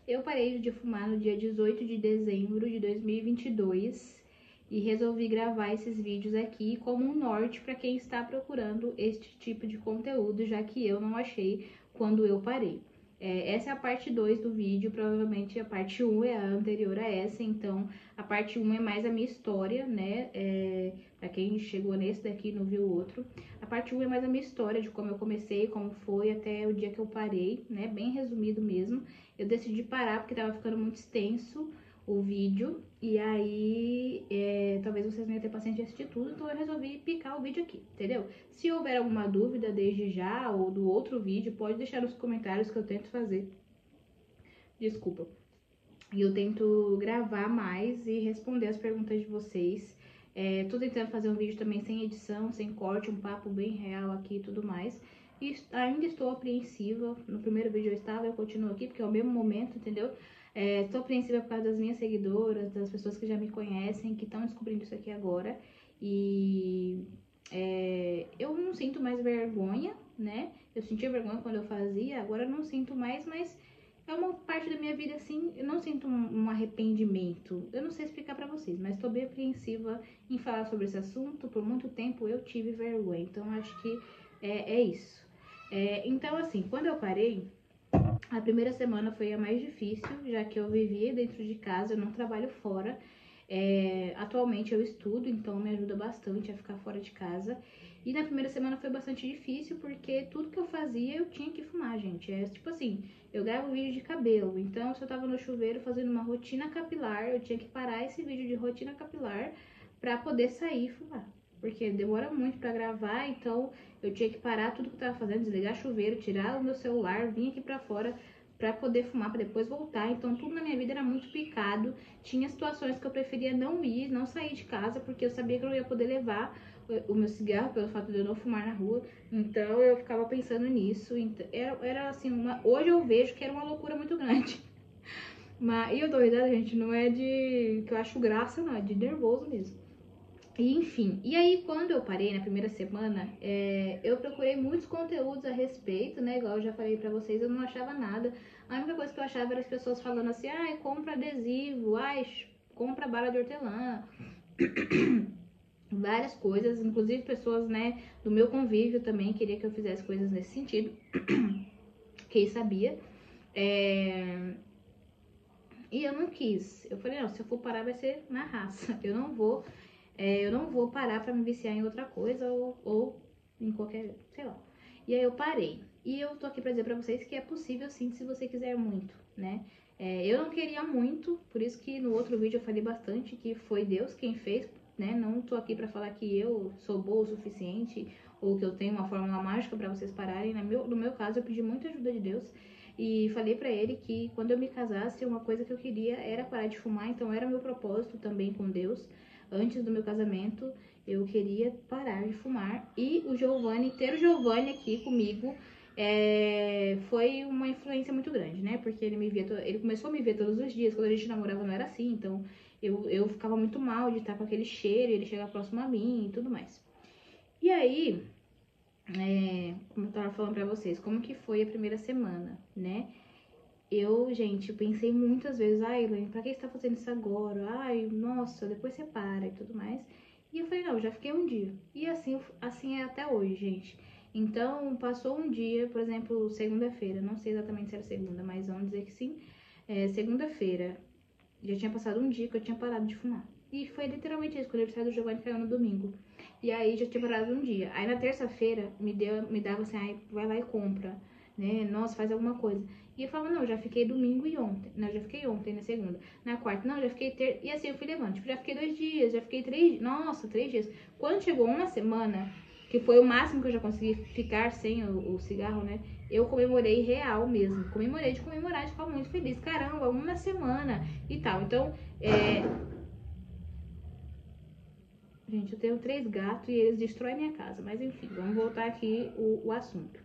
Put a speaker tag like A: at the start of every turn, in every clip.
A: Eu parei de fumar no dia 18 de dezembro de 2022 e resolvi gravar esses vídeos aqui como um norte para quem está procurando este tipo de conteúdo, já que eu não achei quando eu parei. Essa é a parte 2 do vídeo, provavelmente a parte 1 é a anterior a essa, então a parte 1 é mais a minha história, né? Pra quem chegou nesse daqui e não viu o outro. A parte 1 é mais a minha história, de como eu comecei, como foi até o dia que eu parei, né? Bem resumido mesmo. Eu decidi parar porque tava ficando muito extenso o vídeo, e aí talvez vocês não iam ter paciência de assistir tudo, então eu resolvi picar o vídeo aqui, entendeu? Se houver alguma dúvida desde já ou do outro vídeo, pode deixar nos comentários que eu tento fazer. Desculpa. E eu tento gravar mais e responder as perguntas de vocês. Tô tentando fazer um vídeo também sem edição, sem corte, um papo bem real aqui e tudo mais. E ainda estou apreensiva. No primeiro vídeo eu estava, eu continuo aqui, porque é o mesmo momento, entendeu? Estou apreensiva por causa das minhas seguidoras, das pessoas que já me conhecem, que estão descobrindo isso aqui agora. E eu não sinto mais vergonha, né? Eu sentia vergonha quando eu fazia, agora eu não sinto mais, mas é uma parte da minha vida, assim, eu não sinto um arrependimento. Eu não sei explicar pra vocês, mas tô bem apreensiva em falar sobre esse assunto. Por muito tempo eu tive vergonha, então acho que é isso. Então, assim, quando eu parei, a primeira semana foi a mais difícil, já que eu vivia dentro de casa, eu não trabalho fora. Atualmente eu estudo, então me ajuda bastante a ficar fora de casa. E na primeira semana foi bastante difícil, porque tudo que eu fazia eu tinha que fumar, gente. Tipo assim, eu gravo vídeo de cabelo, então se eu tava no chuveiro fazendo uma rotina capilar, eu tinha que parar esse vídeo de rotina capilar pra poder sair e fumar. Porque demora muito pra gravar, então eu tinha que parar tudo que eu tava fazendo, desligar chuveiro, tirar o meu celular, vir aqui pra fora pra poder fumar, pra depois voltar. Então tudo na minha vida era muito picado. Tinha situações que eu preferia não ir, não sair de casa, porque eu sabia que eu não ia poder levar o meu cigarro, pelo fato de eu não fumar na rua. Então eu ficava pensando nisso. Era assim, hoje eu vejo que era uma loucura muito grande. Mas, e eu dou risada, gente, não é de que eu acho graça, não, é de nervoso mesmo. E enfim, e aí quando eu parei na primeira semana, eu procurei muitos conteúdos a respeito, né? Igual eu já falei pra vocês, eu não achava nada. A única coisa que eu achava era as pessoas falando assim, ai, compra adesivo, ai, compra bala de hortelã, várias coisas, inclusive pessoas, né, do meu convívio também queria que eu fizesse coisas nesse sentido, quem sabia. E eu não quis. Eu falei, não, se eu for parar vai ser na raça. Eu não vou parar pra me viciar em outra coisa ou em qualquer, sei lá. E aí eu parei. E eu tô aqui pra dizer pra vocês que é possível sim, se você quiser muito, né? Eu não queria muito, por isso que no outro vídeo eu falei bastante que foi Deus quem fez, né? Não tô aqui pra falar que eu sou boa o suficiente ou que eu tenho uma fórmula mágica pra vocês pararem. No meu caso, eu pedi muita ajuda de Deus. E falei pra ele que quando eu me casasse, uma coisa que eu queria era parar de fumar, então era meu propósito também com Deus. Antes do meu casamento, eu queria parar de fumar. E o Giovanni, ter o Giovanni aqui comigo, foi uma influência muito grande, né? Porque ele começou a me ver todos os dias. Quando a gente namorava não era assim, então eu ficava muito mal de estar com aquele cheiro, ele chegar próximo a mim e tudo mais. E aí, como eu tava falando pra vocês, como que foi a primeira semana, né? Gente, eu pensei muitas vezes, ai, Elaine, pra que você tá fazendo isso agora? Ai, nossa, depois você para e tudo mais. E eu falei, não, já fiquei um dia. E assim é até hoje, gente. Então, passou um dia, por exemplo, segunda-feira, não sei exatamente se era segunda, mas vamos dizer que sim. Segunda-feira, já tinha passado um dia que eu tinha parado de fumar. E foi literalmente isso, quando o aniversário do Giovanni caiu no domingo. E aí já tinha parado um dia. Aí na terça-feira me dava assim, ai, vai lá e compra, né? Nossa, faz alguma coisa. E eu falava, não, já fiquei domingo e ontem. Não, já fiquei ontem, na segunda. Na quarta, não, já fiquei E assim eu fui levando. Tipo, já fiquei 2 dias, já fiquei 3 dias. Nossa, 3 dias. Quando chegou uma semana, que foi o máximo que eu já consegui ficar sem o cigarro, né? Eu comemorei real mesmo. Comemorei de comemorar, de ficar muito feliz. Caramba, uma semana e tal. Então, gente, eu tenho 3 gatos e eles destroem minha casa. Mas enfim, vamos voltar aqui o assunto.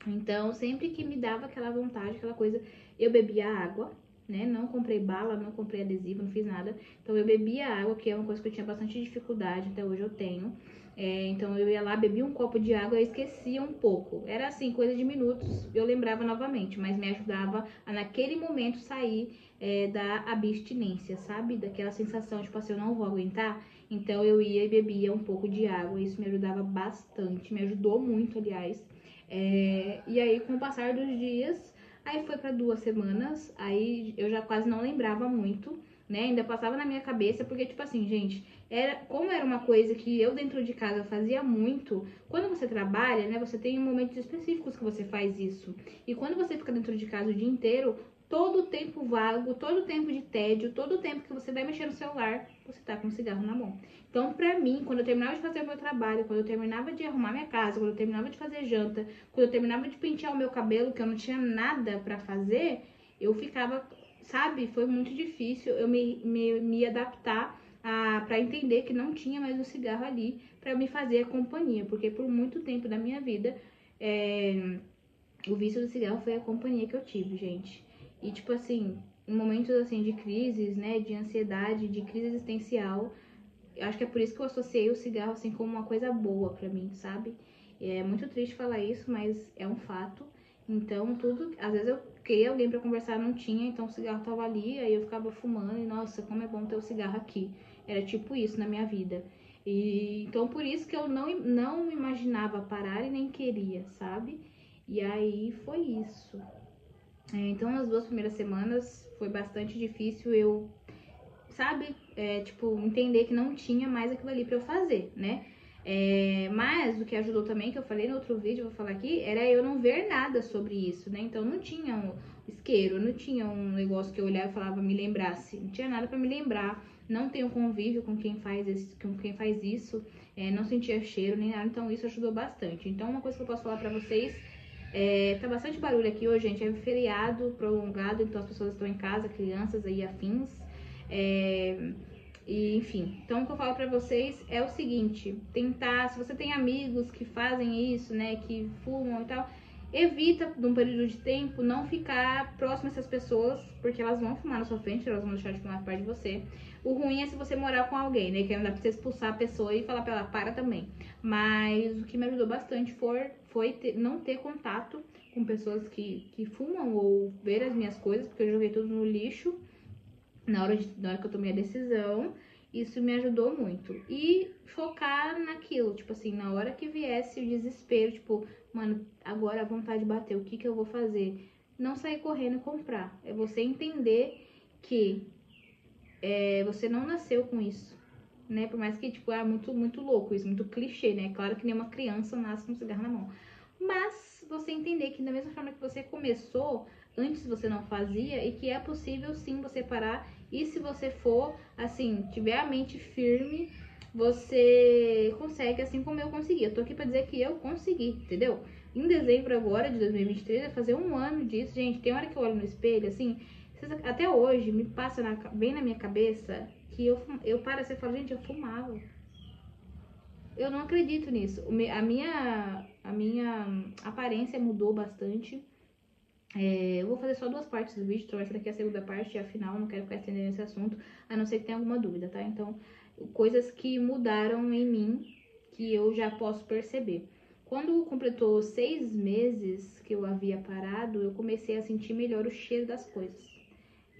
A: Então, sempre que me dava aquela vontade, aquela coisa, eu bebia água, né? Não comprei bala, não comprei adesivo, não fiz nada. Então, eu bebia água, que é uma coisa que eu tinha bastante dificuldade, até hoje eu tenho. Então eu ia lá, bebia um copo de água e esquecia um pouco. Era assim, coisa de minutos, eu lembrava novamente, mas me ajudava a naquele momento sair da abstinência, sabe? Daquela sensação, tipo assim, eu não vou aguentar. Então eu ia e bebia um pouco de água. Isso me ajudava bastante, me ajudou muito, aliás. E aí, com o passar dos dias, aí foi para 2 semanas, aí eu já quase não lembrava muito, né? Ainda passava na minha cabeça, porque, tipo assim, gente, como era uma coisa que eu dentro de casa fazia muito, quando você trabalha, né, você tem momentos específicos que você faz isso. E quando você fica dentro de casa o dia inteiro, todo o tempo vago, todo o tempo de tédio, todo o tempo que você vai mexer no celular, você tá com um cigarro na mão. Então, pra mim, quando eu terminava de fazer o meu trabalho, quando eu terminava de arrumar minha casa, quando eu terminava de fazer janta, quando eu terminava de pentear o meu cabelo, que eu não tinha nada pra fazer, eu ficava, sabe, foi muito difícil eu me adaptar para entender que não tinha mais o cigarro ali para me fazer a companhia, porque por muito tempo da minha vida o vício do cigarro foi a companhia que eu tive, gente. E tipo assim, em momentos assim de crises, né, de ansiedade, de crise existencial, eu acho que é por isso que eu associei o cigarro assim como uma coisa boa pra mim, sabe? É muito triste falar isso, mas é um fato. Então, tudo, às vezes eu queria alguém pra conversar, não tinha, então o cigarro tava ali, aí eu ficava fumando e nossa, como é bom ter o cigarro aqui. Era tipo isso na minha vida. E então por isso que eu não imaginava parar e nem queria, sabe? E aí foi isso. Então, as 2 primeiras semanas foi bastante difícil eu, sabe, tipo, entender que não tinha mais aquilo ali pra eu fazer, né? Mas o que ajudou também, que eu falei no outro vídeo, vou falar aqui, era eu não ver nada sobre isso, né? Então não tinha um isqueiro, não tinha um negócio que eu olhava e falava, me lembrasse, não tinha nada pra me lembrar, não tenho convívio com quem faz isso, não sentia cheiro nem nada, então isso ajudou bastante. Então uma coisa que eu posso falar pra vocês tá bastante barulho aqui hoje, gente. É feriado prolongado, então as pessoas estão em casa, crianças aí afins. E enfim, então o que eu falo pra vocês é o seguinte: tentar, se você tem amigos que fazem isso, né, que fumam e tal, evita, num período de tempo, não ficar próximo a essas pessoas, porque elas vão fumar na sua frente, elas vão deixar de fumar perto de você. O ruim é se você morar com alguém, né, que não dá pra você expulsar a pessoa e falar pra ela, para também. Mas o que me ajudou bastante foi não ter contato com pessoas que fumam ou ver as minhas coisas, porque eu joguei tudo no lixo na hora que eu tomei a decisão. Isso me ajudou muito. E focar naquilo, tipo assim, na hora que viesse o desespero, tipo, mano, agora a vontade bateu, o que que eu vou fazer? Não sair correndo e comprar. É você entender que você não nasceu com isso, né? Por mais que, tipo, é muito, muito louco isso, muito clichê, né? Claro que nenhuma criança nasce com um cigarro na mão. Mas você entender que da mesma forma que você começou, antes você não fazia e que é possível sim você parar. E se você for, assim, tiver a mente firme, você consegue, assim como eu consegui. Eu tô aqui pra dizer que eu consegui, entendeu? Em dezembro agora, de 2023, vai fazer 1 ano disso. Gente, tem hora que eu olho no espelho, assim, até hoje me passa bem na minha cabeça que eu paro assim e falo, gente, eu fumava. Eu não acredito nisso. A minha aparência mudou bastante. Eu vou fazer só 2 partes do vídeo, então essa daqui é a segunda parte e a final, não quero ficar estendendo esse assunto, a não ser que tenha alguma dúvida, tá? Então, coisas que mudaram em mim, que eu já posso perceber. Quando completou 6 meses que eu havia parado, eu comecei a sentir melhor o cheiro das coisas,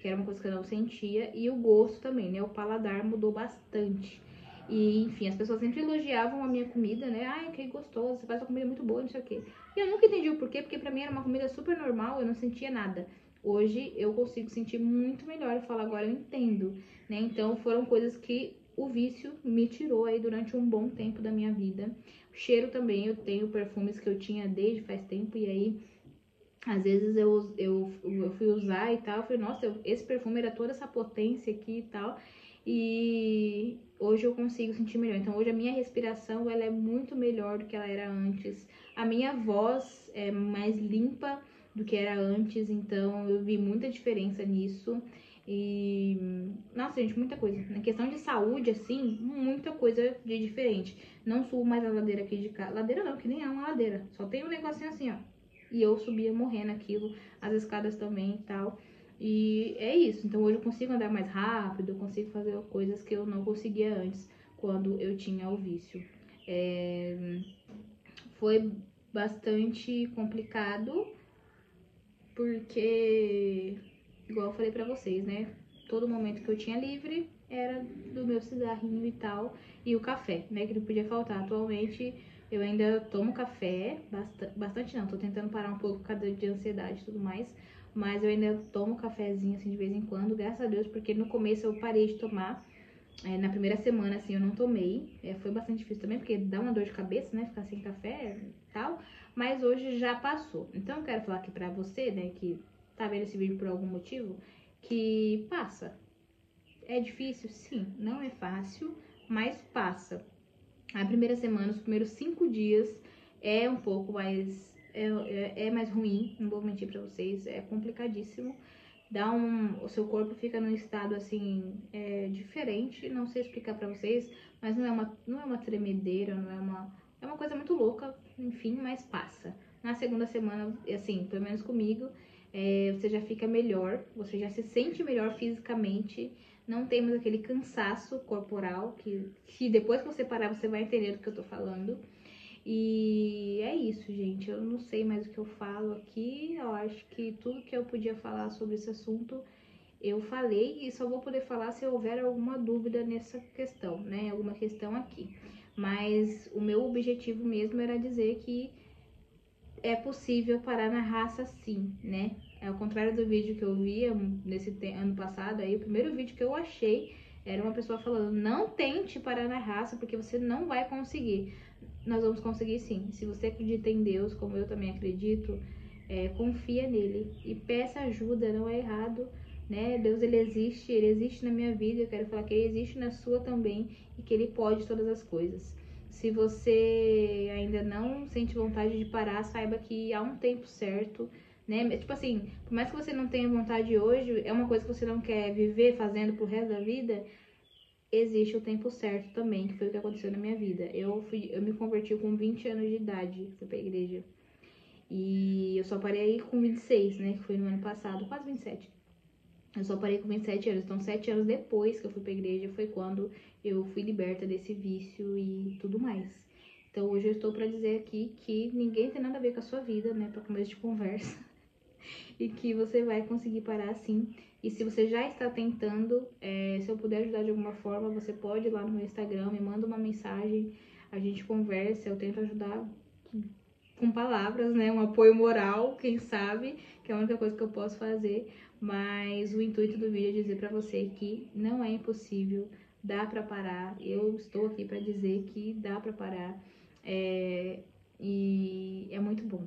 A: que era uma coisa que eu não sentia, e o gosto também, né? O paladar mudou bastante. E, enfim, as pessoas sempre elogiavam a minha comida, né? Ai, que gostoso, você faz uma comida muito boa, não sei o quê. E eu nunca entendi o porquê, porque pra mim era uma comida super normal, eu não sentia nada. Hoje eu consigo sentir muito melhor e falar, agora eu entendo, né? Então foram coisas que o vício me tirou aí durante um bom tempo da minha vida. O cheiro também, eu tenho perfumes que eu tinha desde faz tempo, e aí às vezes eu fui usar e tal, eu falei, nossa, esse perfume era toda essa potência aqui e tal, e hoje eu consigo sentir melhor. Então hoje a minha respiração, ela é muito melhor do que ela era antes. A minha voz é mais limpa do que era antes, então eu vi muita diferença nisso. E, nossa, gente, muita coisa. Na questão de saúde, assim, muita coisa de diferente. Não subo mais a ladeira aqui de casa. Ladeira não, que nem é uma ladeira. Só tem um negocinho assim, ó. E eu subia morrendo aquilo, as escadas também e tal. E é isso. Então hoje eu consigo andar mais rápido, eu consigo fazer coisas que eu não conseguia antes, quando eu tinha o vício. Foi bastante complicado, porque, igual eu falei pra vocês, né? Todo momento que eu tinha livre era do meu cigarrinho e tal, e o café, né? Que não podia faltar. Atualmente eu ainda tomo café, bastante não, tô tentando parar um pouco por causa de ansiedade e tudo mais, mas eu ainda tomo cafezinho assim de vez em quando, graças a Deus, porque no começo eu parei de tomar. Na primeira semana, assim, eu não tomei. Foi bastante difícil também, porque dá uma dor de cabeça, né? Ficar sem café e tal. Mas hoje já passou. Então eu quero falar aqui pra você, né, que tá vendo esse vídeo por algum motivo, que passa. É difícil? Sim. Não é fácil, mas passa. A primeira semana, os primeiros 5 dias é um pouco mais... É mais ruim, não vou mentir pra vocês. É complicadíssimo. O seu corpo fica num estado assim, diferente, não sei explicar pra vocês, mas não é uma tremedeira, é uma coisa muito louca, enfim, mas passa. Na segunda semana, assim, pelo menos comigo, você já fica melhor, você já se sente melhor fisicamente, não temos aquele cansaço corporal, que depois que você parar você vai entender do que eu tô falando. E é isso, gente. Eu não sei mais o que eu falo aqui. Eu acho que tudo que eu podia falar sobre esse assunto eu falei, e só vou poder falar se houver alguma dúvida nessa questão, né? Alguma questão aqui. Mas o meu objetivo mesmo era dizer que é possível parar na raça sim, né? Ao contrário do vídeo que eu via nesse ano passado, aí o primeiro vídeo que eu achei era uma pessoa falando: não tente parar na raça porque você não vai conseguir. Nós vamos conseguir sim. Se você acredita em Deus, como eu também acredito, confia nele e peça ajuda, não é errado, né? Deus, ele existe na minha vida, eu quero falar que ele existe na sua também e que ele pode todas as coisas. Se você ainda não sente vontade de parar, saiba que há um tempo certo, né? Tipo assim, por mais que você não tenha vontade hoje, é uma coisa que você não quer viver fazendo pro resto da vida, existe o tempo certo também, que foi o que aconteceu na minha vida. Eu me converti com 20 anos de idade, fui pra igreja. E eu só parei com 26, né? Que foi no ano passado, quase 27. Eu só parei com 27 anos. Então, 7 anos depois que eu fui pra igreja, foi quando eu fui liberta desse vício e tudo mais. Então, hoje eu estou pra dizer aqui que ninguém tem nada a ver com a sua vida, né? Pra começo de conversa. E que você vai conseguir parar sim. E se você já está tentando, se eu puder ajudar de alguma forma, você pode ir lá no meu Instagram, me manda uma mensagem, a gente conversa, eu tento ajudar com palavras, né? Um apoio moral, quem sabe, que é a única coisa que eu posso fazer. Mas o intuito do vídeo é dizer pra você que não é impossível, dá pra parar. Eu estou aqui pra dizer que dá pra parar. E é muito bom.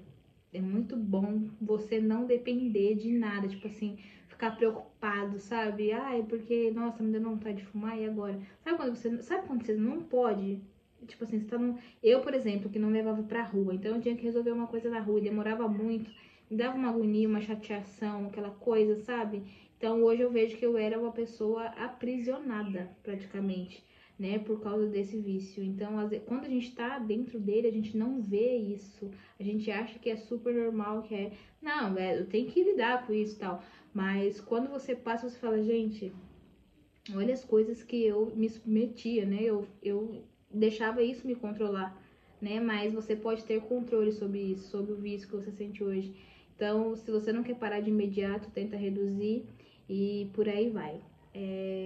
A: É muito bom você não depender de nada, tipo assim, ficar preocupado, sabe? Ai, porque, nossa, me deu vontade de fumar e agora? Sabe quando você não pode? Tipo assim, você tá num... Eu, por exemplo, que não levava pra rua, então eu tinha que resolver uma coisa na rua e demorava muito, me dava uma agonia, uma chateação, aquela coisa, sabe? Então hoje eu vejo que eu era uma pessoa aprisionada, praticamente, né, por causa desse vício. Então, quando a gente tá dentro dele, a gente não vê isso. A gente acha que é super normal, que não, eu tenho que lidar com isso e tal. Mas quando você passa, você fala, gente, olha as coisas que eu me submetia, né? Eu deixava isso me controlar, né? Mas você pode ter controle sobre isso, sobre o vício que você sente hoje. Então, se você não quer parar de imediato, tenta reduzir e por aí vai.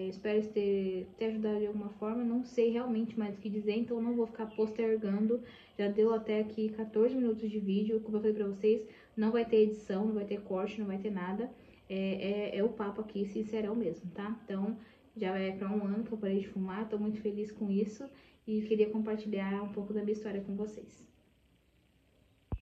A: Espero ter ajudado de alguma forma. Não sei realmente mais o que dizer, então não vou ficar postergando. Já deu até aqui 14 minutos de vídeo. Como eu falei pra vocês, não vai ter edição, não vai ter corte, não vai ter nada. É o papo aqui, sincerão mesmo, tá? Então, já vai pra 1 ano que eu parei de fumar, tô muito feliz com isso e queria compartilhar um pouco da minha história com vocês.